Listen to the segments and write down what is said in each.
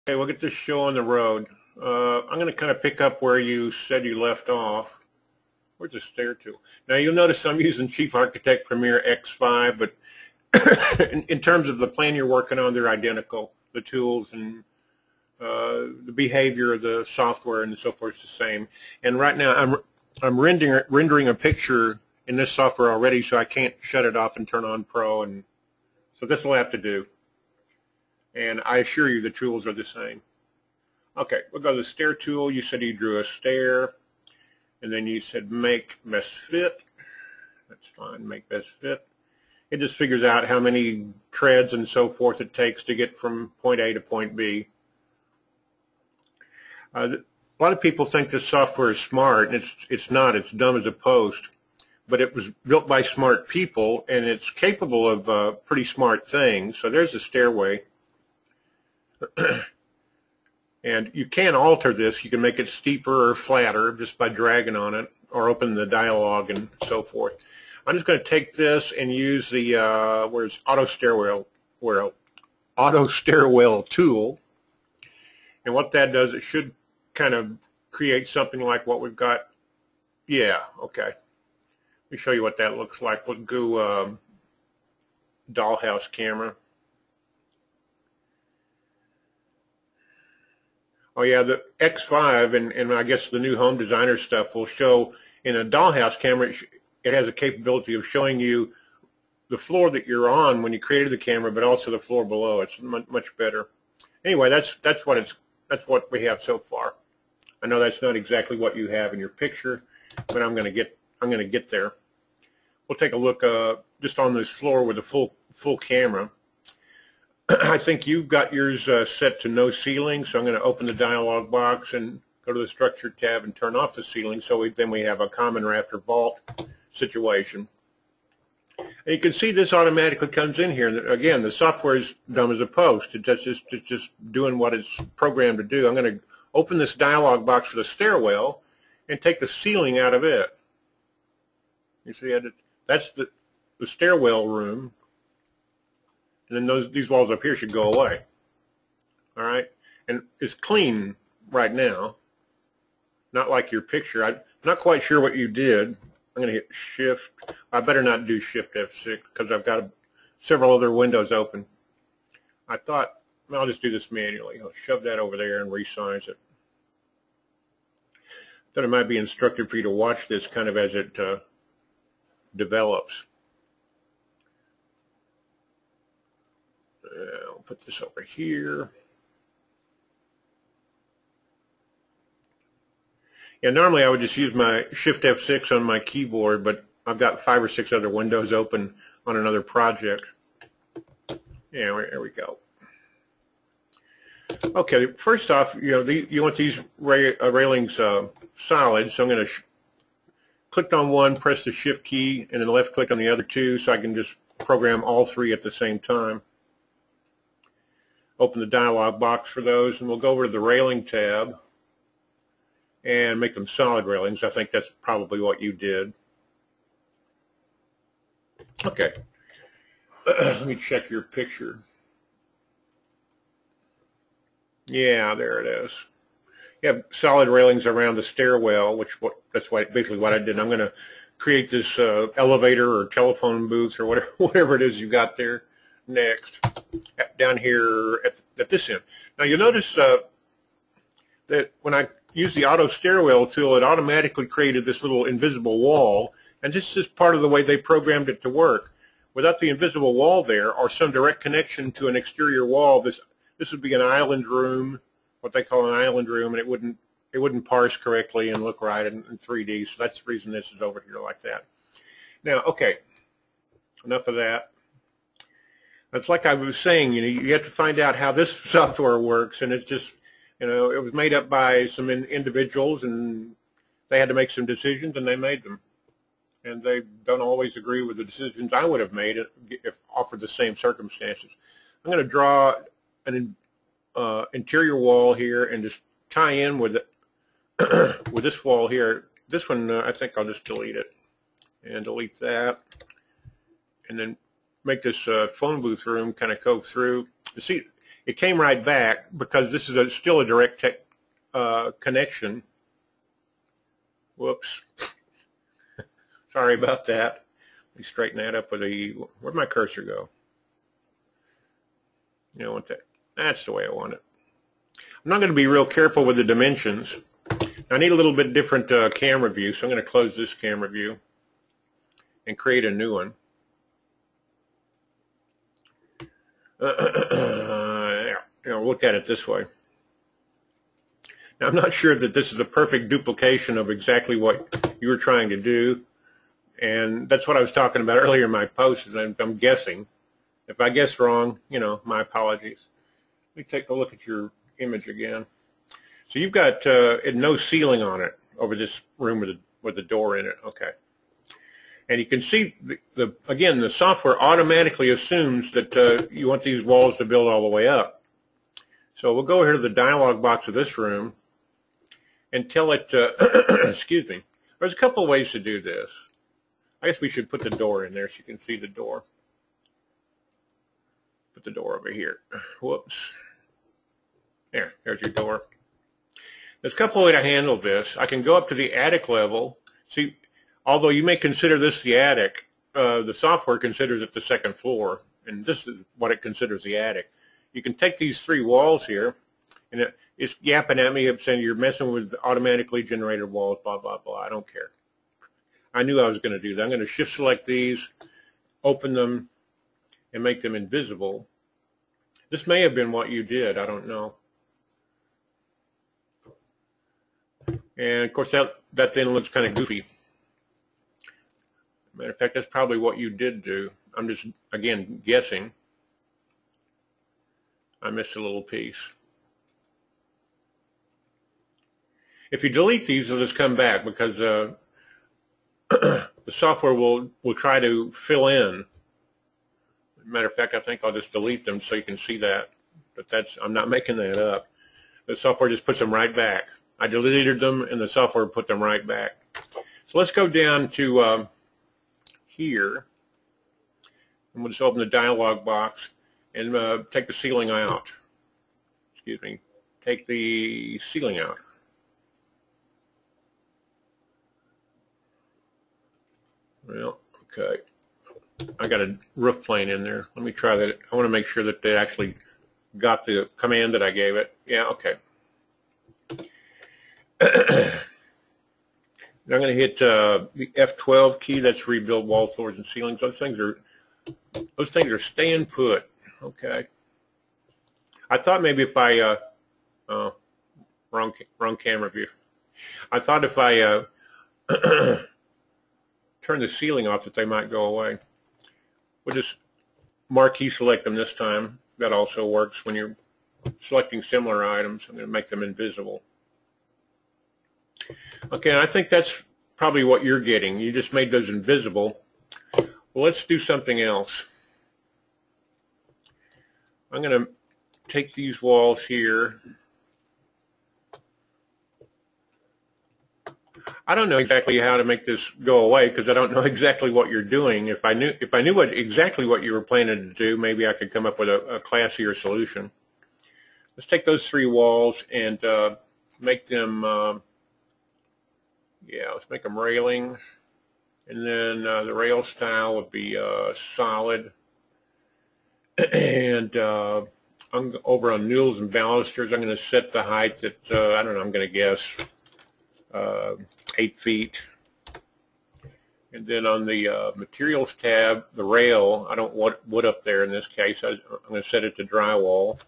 Okay, we'll get this show on the road. I'm going to kind of pick up where you said you left off. Where's the stair tool? Now you'll notice I'm using Chief Architect Premiere X5, but in terms of the plan you're working on, they're identical. The tools and the behavior of the software and so forth is the same. And right now I'm rendering a picture in this software already, so I can't shut it off and turn on Pro, and so this will have to do. And I assure you the tools are the same. Okay, we'll go to the stair tool. You said you drew a stair, and then you said make best fit. That's fine, make best fit. It just figures out how many treads and so forth it takes to get from point A to point B. A lot of people think this software is smart, and it's not. It's dumb as a post. But it was built by smart people, and it's capable of pretty smart things. So there's a stairway. And you can alter this. You can make it steeper or flatter just by dragging on it, or open the dialog and so forth. I'm just going to take this and use the where's Auto Stairwell tool. And what that does, it should kind of create something like what we've got. Yeah, okay. Let me show you what that looks like. We'll go dollhouse camera. Oh yeah, the X5 and I guess the new home designer stuff will show in a dollhouse camera. It has a capability of showing you the floor that you're on when you created the camera, but also the floor below. It's much better. Anyway, that's what we have so far. I know that's not exactly what you have in your picture, but I'm going to get there. We'll take a look just on this floor with a full camera. I think you've got yours set to no ceiling, so I'm going to open the dialog box and go to the Structure tab and turn off the ceiling, so then we have a common rafter vault situation. And you can see this automatically comes in here. And again, the software is dumb as a post. It's just doing what it's programmed to do. I'm going to open this dialog box for the stairwell and take the ceiling out of it. You see, that's the stairwell room. And then these walls up here should go away. All right, and it's clean right now, not like your picture. I'm not quite sure what you did. I'm going to hit Shift. I better not do Shift F6 because I've got several other windows open. I thought, well, I'll just do this manually. I'll shove that over there and resize it. Thought it might be instructive for you to watch this kind of as it develops. I'll put this over here. Yeah, normally I would just use my Shift F6 on my keyboard, but I've got 5 or 6 other windows open on another project. Yeah, there we go. Okay, first off, you want these railings solid, so I'm going to click on one, press the Shift key, and then left click on the other two, so I can just program all 3 at the same time. Open the dialog box for those, and we'll go over to the railing tab and make them solid railings. I think that's probably what you did. Okay. Let me check your picture. Yeah, there it is. You have solid railings around the stairwell, that's basically what I did. I'm going to create this elevator or telephone booth or whatever it is you got there next, down here at this end. Now you'll notice that when I use the Auto Stairwell tool, it automatically created this little invisible wall, and this is part of the way they programmed it to work. Without the invisible wall there, or some direct connection to an exterior wall, this would be an island room, what they call an island room, and it wouldn't parse correctly and look right in 3D. So that's the reason this is over here like that. Now, okay, enough of that. It's like I was saying, you have to find out how this software works, and it's just, it was made up by some individuals, and they had to make some decisions, and they made them. And they don't always agree with the decisions I would have made if offered the same circumstances. I'm going to draw an interior wall here and just tie in with it, with this wall here. This one, I think I'll just delete it, and delete that, and then make this phone booth room kind of go through. You see, it came right back because this is still a direct connection. Whoops. Sorry about that. Let me straighten that up with where'd my cursor go? You know what that's the way I want it. I'm not going to be real careful with the dimensions. I need a little bit different camera view, so I'm going to close this camera view and create a new one. Look at it this way. Now, I'm not sure that this is a perfect duplication of exactly what you were trying to do, and that's what I was talking about earlier in my post, and I'm guessing. If I guess wrong, my apologies. Let me take a look at your image again. So you've got no ceiling on it over this room with the door in it. Okay. And you can see, again, the software automatically assumes that you want these walls to build all the way up. So we'll go here to the dialog box of this room and tell it, excuse me, there's a couple of ways to do this. I guess we should put the door in there so you can see the door. Put the door over here. Whoops. There's your door. There's a couple of ways to handle this. I can go up to the attic level. See, although you may consider this the attic, the software considers it the second floor, and this is what it considers the attic. You can take these three walls here, and it's yapping at me, saying you're messing with automatically generated walls, blah, blah, blah. I don't care. I knew I was going to do that. I'm going to shift select these, open them, and make them invisible. This may have been what you did. I don't know. And, of course, that then looks kind of goofy. Matter of fact, that's probably what you did do. I'm just, again, guessing. I missed a little piece. If you delete these, they'll just come back because the software will try to fill in. Matter of fact, I think I'll just delete them so you can see that. But I'm not making that up. The software just puts them right back. I deleted them, and the software put them right back. So let's go down to here. And we'll just open the dialog box and take the ceiling out. Excuse me. Take the ceiling out. Well, okay. I got a roof plane in there. Let me try that. I want to make sure that they actually got the command that I gave it. Yeah, okay. I'm going to hit the F12 key. That's rebuild wall, floors, and ceilings. Those things are staying put. Okay. I thought maybe if I wrong camera view. I thought if I turn the ceiling off that they might go away. We'll just marquee select them this time. That also works when you're selecting similar items. I'm going to make them invisible. Okay, I think that's probably what you're getting. You just made those invisible. Well, let's do something else. I'm going to take these walls here. I don't know exactly how to make this go away because I don't know exactly what you're doing. If I knew exactly what you were planning to do, maybe I could come up with a classier solution. Let's take those three walls and make them, let's make them railing. And then the rail style would be solid. And over on newels and balusters, I'm going to set the height at, I don't know, I'm going to guess 8 feet. And then on the materials tab, the rail, I don't want wood up there in this case. I'm going to set it to drywall.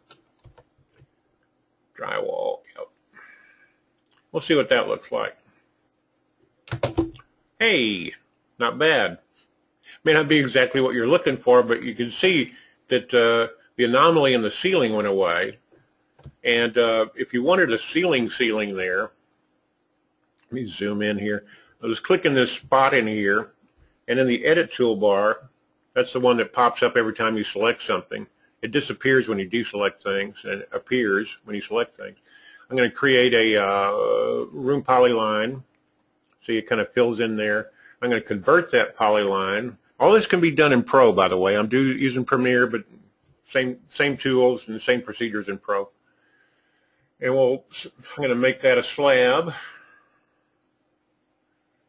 Drywall, yep. We'll see what that looks like. Hey, not bad. May not be exactly what you're looking for, but you can see that the anomaly in the ceiling went away. And if you wanted a ceiling there, let me zoom in here. I'll just click in this spot in here, and in the edit toolbar, that's the one that pops up every time you select something. It disappears when you deselect things, and it appears when you select things. I'm going to create a room polyline, so it kind of fills in there. I'm going to convert that polyline. All this can be done in Pro, by the way. I'm using Premiere, but Same tools and the same procedures in Pro. And I'm going to make that a slab.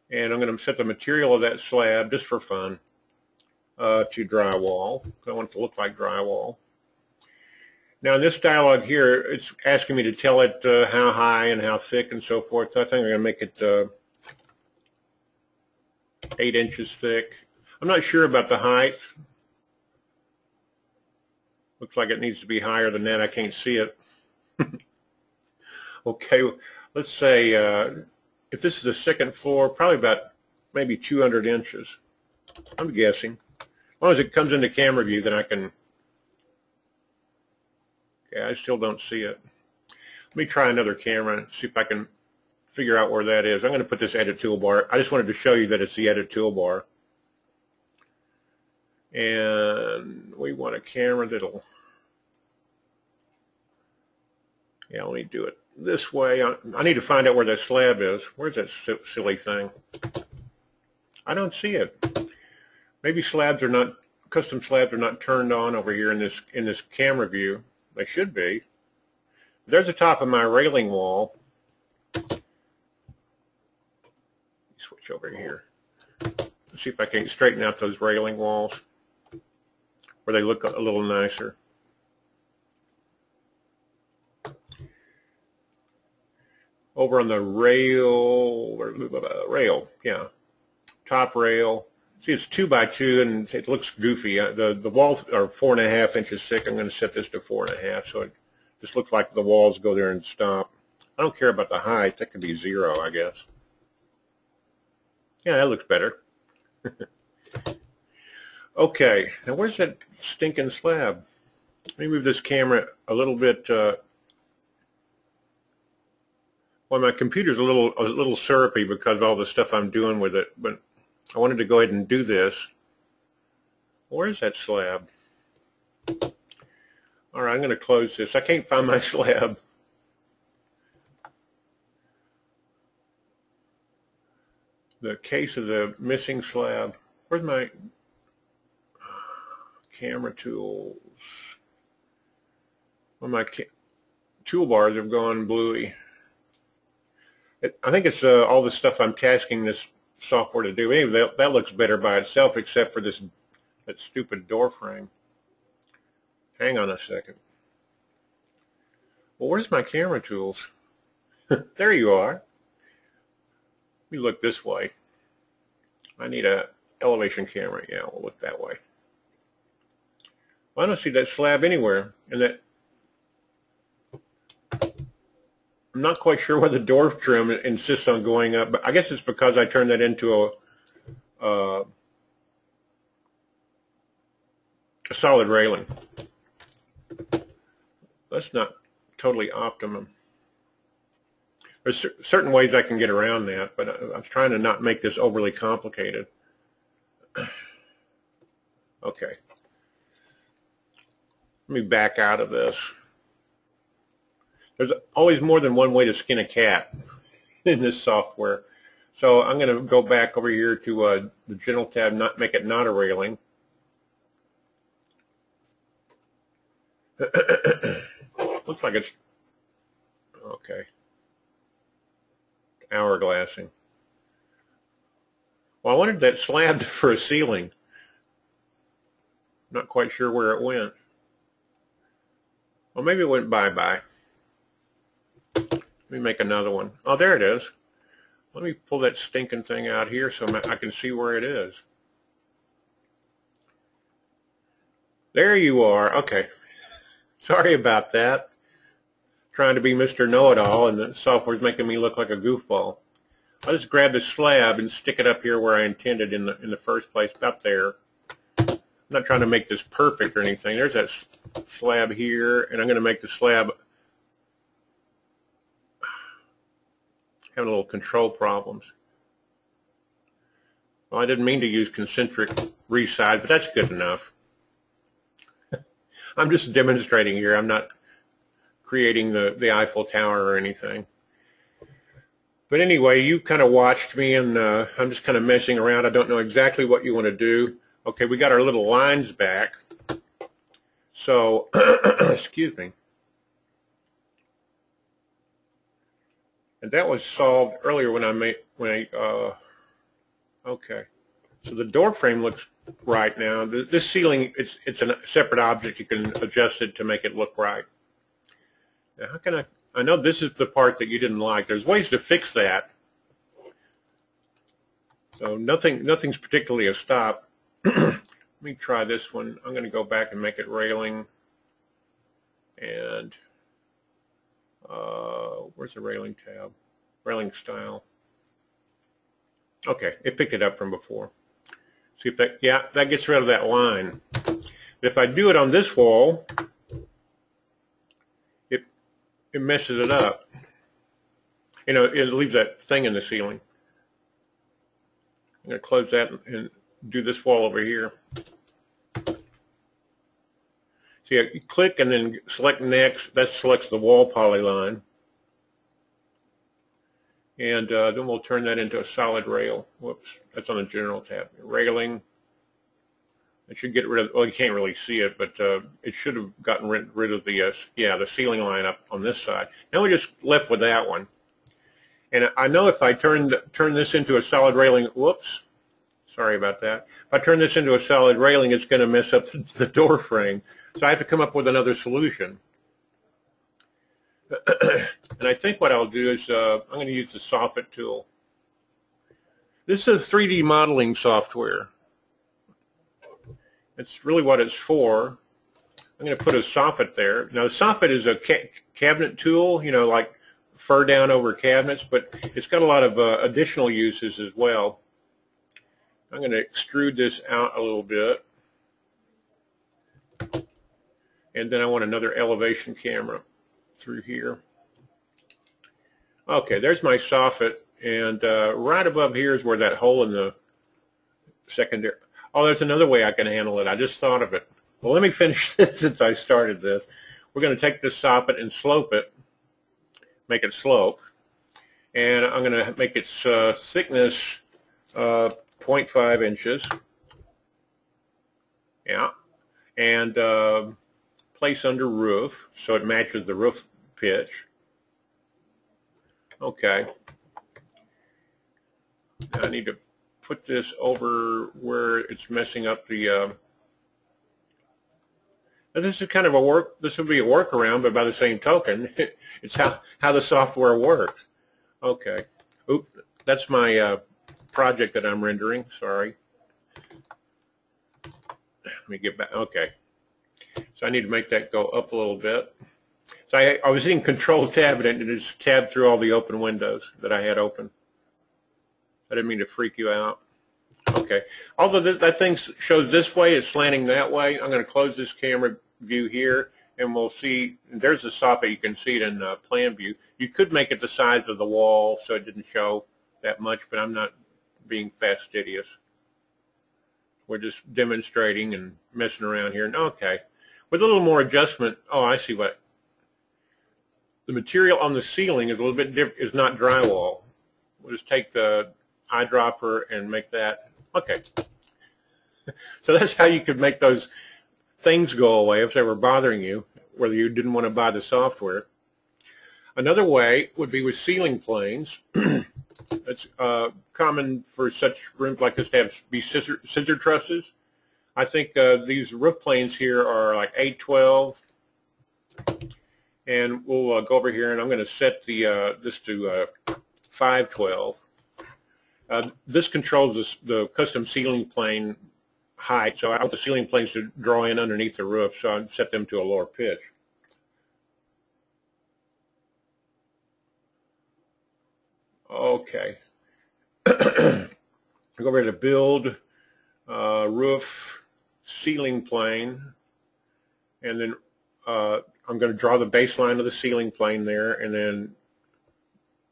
And I'm going to set the material of that slab, just for fun, to drywall. I want it to look like drywall. Now in this dialog here, it's asking me to tell it how high and how thick and so forth. So I think I'm going to make it 8 inches thick. I'm not sure about the height. Looks like it needs to be higher than that. I can't see it. Okay, let's say if this is the second floor, probably about maybe 200 inches. I'm guessing. As long as it comes into camera view, then I can. Okay, I still don't see it. Let me try another camera and see if I can figure out where that is. I'm going to put this edit toolbar. I just wanted to show you that it's the edit toolbar. And we want a camera that'll, yeah, let me do it this way. I need to find out where that slab is. Where's that silly thing? I don't see it. Maybe slabs are not, custom slabs are not turned on over here in this camera view. They should be. There's the top of my railing wall. Switch over here. Let's see if I can straighten out those railing walls where they look a little nicer. Over on the rail, yeah, top rail. See, it's 2 by 2, and it looks goofy. The walls are 4.5 inches thick. I'm going to set this to 4.5, so it just looks like the walls go there and stop. I don't care about the height. That could be 0, I guess. Yeah, that looks better. Okay, now where's that stinking slab? Let me move this camera a little bit. Well, my computer's a little syrupy because of all the stuff I'm doing with it, but I wanted to go ahead and do this. Where's that slab? All right, I'm going to close this. I can't find my slab. The case of the missing slab. Where's my camera tools? Well, my toolbars have gone bluey. I think it's all the stuff I'm tasking this software to do. Anyway, that looks better by itself, except for that stupid door frame. Hang on a second. Well, where's my camera tools? There you are. Let me look this way. I need a elevation camera. Yeah, we'll look that way. Well, I don't see that slab anywhere. And that, I'm not quite sure why the door trim insists on going up, but I guess it's because I turned that into a solid railing. That's not totally optimum. There's certain ways I can get around that, but I'm trying to not make this overly complicated. Okay. Let me back out of this. There's always more than one way to skin a cat in this software. So I'm going to go back over here to the General tab, make it not a railing. Looks like it's, okay, hourglassing. Well, I wanted that slab for a ceiling. Not quite sure where it went. Well, maybe it went bye-bye. Let me make another one. Oh, there it is. Let me pull that stinking thing out here so I can see where it is. There you are. Okay. Sorry about that. Trying to be Mr. Know-It-All, and the software's making me look like a goofball. I'll just grab the slab and stick it up here where I intended in the first place, up there. I'm not trying to make this perfect or anything. There's that slab here, and I'm going to make the slab having a little control problems. Well, I didn't mean to use concentric reside, but that's good enough. I'm just demonstrating here. I'm not creating the Eiffel Tower or anything. But anyway, you kind of watched me, and I'm just kind of messing around. I don't know exactly what you want to do. Okay, we got our little lines back. So, excuse me. And that was solved earlier when okay. So the door frame looks right now. This ceiling, it's a separate object. You can adjust it to make it look right. Now, how can I know this is the part that you didn't like. There's ways to fix that. So nothing's particularly a stop. Let me try this one. I'm going to go back and make it railing. And where's the railing tab? Railing style. Okay, it picked it up from before. See if that, yeah, that gets rid of that line. If I do it on this wall, it messes it up. You know, it leaves that thing in the ceiling. I'm going to close that and do this wall over here. So you click and then select next. That selects the wall polyline. And then we'll turn that into a solid rail. Whoops, that's on the General tab. Railing. It should get rid of, well, you can't really see it, but it should have gotten rid of the, the ceiling line up on this side. Now we're just left with that one. And I know if I turn this into a solid railing, whoops, sorry about that. If I turn this into a solid railing, it's going to mess up the door frame. So I have to come up with another solution. And I think what I'll do is I'm going to use the Soffit tool. This is 3D modeling software. That's really what it's for. I'm going to put a Soffit there. Now, the Soffit is a cabinet tool, you know, like fur down over cabinets, but it's got a lot of additional uses as well. I'm going to extrude this out a little bit. And then I want another elevation camera through here. Okay, there's my Soffit, and right above here is where that hole in the secondary. Oh, there's another way I can handle it. I just thought of it. Well, let me finish this since I started this. We're going to take this Soffit and slope it, make it slope, and I'm going to make its thickness 0.5 inches. Yeah, and place under roof so it matches the roof pitch. Okay. Now I need to put this over where it's messing up the. This is kind of this would be a workaround, but by the same token, it's how the software works. Okay. Oop, that's my project that I'm rendering. Sorry. Let me get back. Okay. So I need to make that go up a little bit. So I was hitting Control-Tab and it just tabbed through all the open windows that I had open. I didn't mean to freak you out. Okay. Although that thing shows this way, it's slanting that way. I'm going to close this camera view here, and we'll see. There's the soffit. You can see it in plan view. You could make it the size of the wall so it didn't show that much, but I'm not being fastidious. We're just demonstrating and messing around here. And okay. With a little more adjustment, oh, I see what. The material on the ceiling is a little bit different, is not drywall. We'll just take the eyedropper and make that, okay. So that's how you could make those things go away if they were bothering you, whether you didn't want to buy the software. Another way would be with ceiling planes. It's common for such rooms like this to have scissor trusses. I think these roof planes here are like 812. And we'll go over here, and I'm going to set this to 512. This controls the custom ceiling plane height. So I want the ceiling planes to draw in underneath the roof, so I set them to a lower pitch. Okay. Go over to build roof ceiling plane, and then I'm going to draw the baseline of the ceiling plane there, and then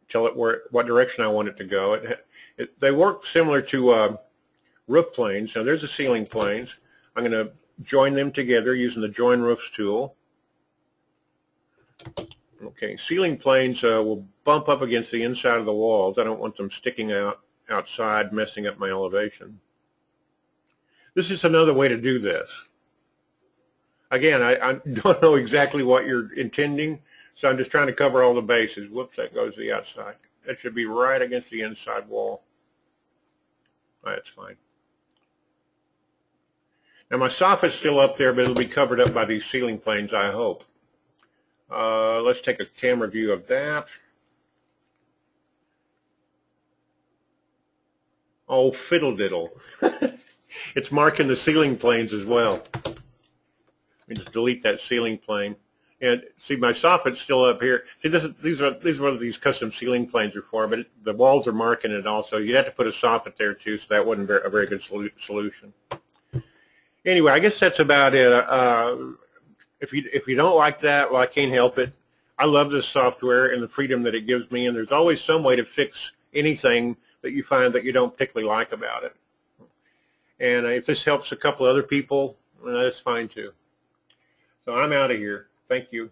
tell it what direction I want it to go. They work similar to roof planes. Now there's the ceiling planes. I'm going to join them together using the Join Roofs tool. Okay, ceiling planes will bump up against the inside of the walls. I don't want them sticking outside, messing up my elevation. This is another way to do this. Again, I don't know exactly what you're intending, so I'm just trying to cover all the bases. Whoops, that goes to the outside. That should be right against the inside wall. That's fine. Now my soffit's still up there, but it'll be covered up by these ceiling planes, I hope. Let's take a camera view of that. Oh, fiddle diddle. It's marking the ceiling planes as well. Let me just delete that ceiling plane. And see, my soffit's still up here. See, these are what these custom ceiling planes are for, but the walls are marking it also. You have to put a soffit there too, so that wasn't a very good solution. Anyway, I guess that's about it. If you don't like that, well, I can't help it. I love this software and the freedom that it gives me, and there's always some way to fix anything that you find that you don't particularly like about it. And if this helps a couple other people, well, that's fine too. So I'm out of here. Thank you.